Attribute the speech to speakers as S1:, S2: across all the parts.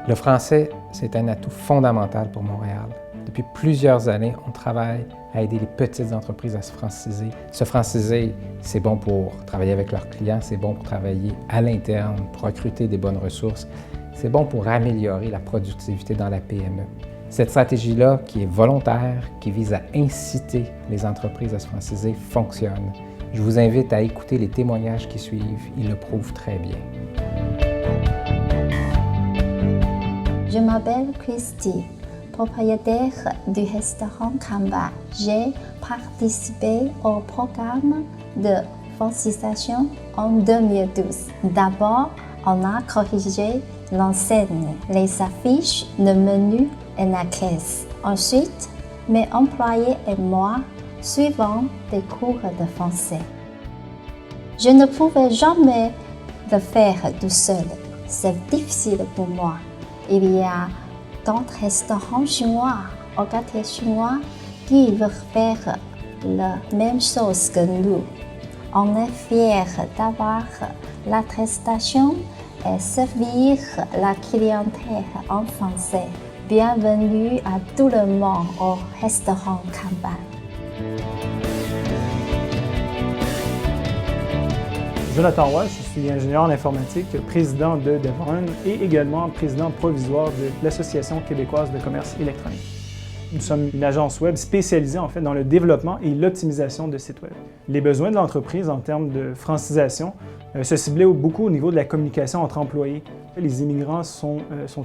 S1: Le français, c'est un atout fondamental pour Montréal. Depuis plusieurs années, on travaille à aider les petites entreprises à se franciser. Se franciser, c'est bon pour travailler avec leurs clients, c'est bon pour travailler à l'interne, pour recruter des bonnes ressources, c'est bon pour améliorer la productivité dans la PME. Cette stratégie-là, qui est volontaire, qui vise à inciter les entreprises à se franciser, fonctionne. Je vous invite à écouter les témoignages qui suivent, ils le prouvent très bien.
S2: Je m'appelle Christy, propriétaire du restaurant Kamba. J'ai participé au programme de francisation en 2012. D'abord, on a corrigé l'enseigne, les affiches, le menu et la caisse. Ensuite, mes employés et moi suivons des cours de français. Je ne pouvais jamais le faire tout seul. C'est difficile pour moi. Il y a d'autres restaurants chinois, au quartier chinois, qui veulent faire la même chose que nous. On est fiers d'avoir l'attestation et servir la clientèle en français. Bienvenue à tout le monde au restaurant Kamba.
S3: Jonathan Roy, je suis ingénieur en informatique, président de Devon et également président provisoire de l'Association québécoise de commerce électronique. Nous sommes une agence web spécialisée en fait dans le développement et l'optimisation de sites web. Les besoins de l'entreprise en termes de francisation se ciblaient beaucoup au niveau de la communication entre employés. Les immigrants sont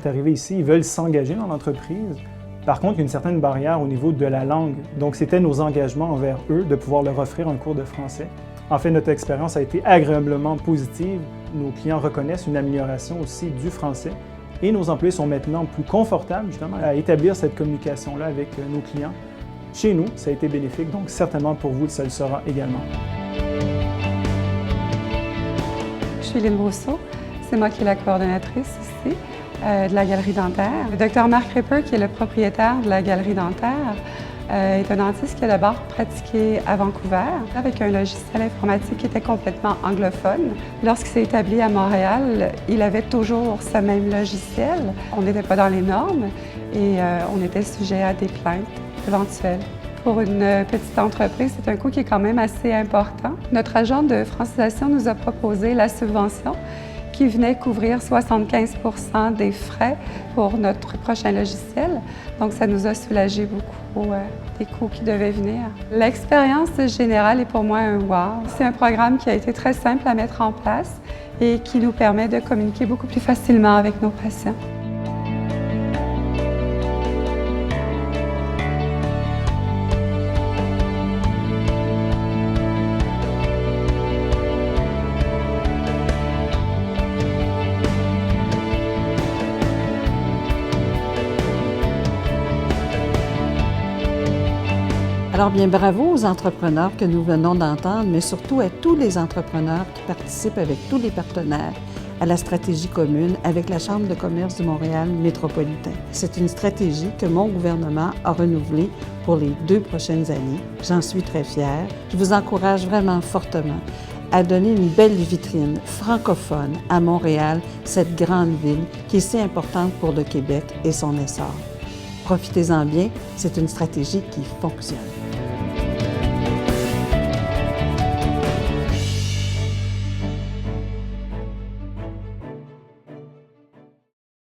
S3: arrivés ici, ils veulent s'engager dans l'entreprise. Par contre, il y a une certaine barrière au niveau de la langue. Donc, c'était nos engagements envers eux de pouvoir leur offrir un cours de français. En fait, notre expérience a été agréablement positive. Nos clients reconnaissent une amélioration aussi du français et nos employés sont maintenant plus confortables justement à établir cette communication-là avec nos clients. Chez nous, ça a été bénéfique, donc certainement pour vous, ça le sera également.
S4: Je suis Lynn Brousseau, c'est moi qui est la coordonnatrice ici de la Galerie Dentaire. Le Dr Mark Ripper, qui est le propriétaire de la Galerie Dentaire, est un dentiste qui a d'abord pratiqué à Vancouver avec un logiciel informatique qui était complètement anglophone. Lorsqu'il s'est établi à Montréal, il avait toujours ce même logiciel. On n'était pas dans les normes et on était sujet à des plaintes éventuelles. Pour une petite entreprise, c'est un coût qui est quand même assez important. Notre agent de francisation nous a proposé la subvention qui venait couvrir 75% des frais pour notre prochain logiciel. Donc, ça nous a soulagé beaucoup des coûts qui devaient venir. L'expérience générale est pour moi un wow. C'est un programme qui a été très simple à mettre en place et qui nous permet de communiquer beaucoup plus facilement avec nos patients.
S5: Alors bien, bravo aux entrepreneurs que nous venons d'entendre, mais surtout à tous les entrepreneurs qui participent avec tous les partenaires à la stratégie commune avec la Chambre de commerce du Montréal métropolitain. C'est une stratégie que mon gouvernement a renouvelée pour les 2 prochaines années. J'en suis très fière. Je vous encourage vraiment fortement à donner une belle vitrine francophone à Montréal, cette grande ville qui est si importante pour le Québec et son essor. Profitez-en bien, c'est une stratégie qui fonctionne.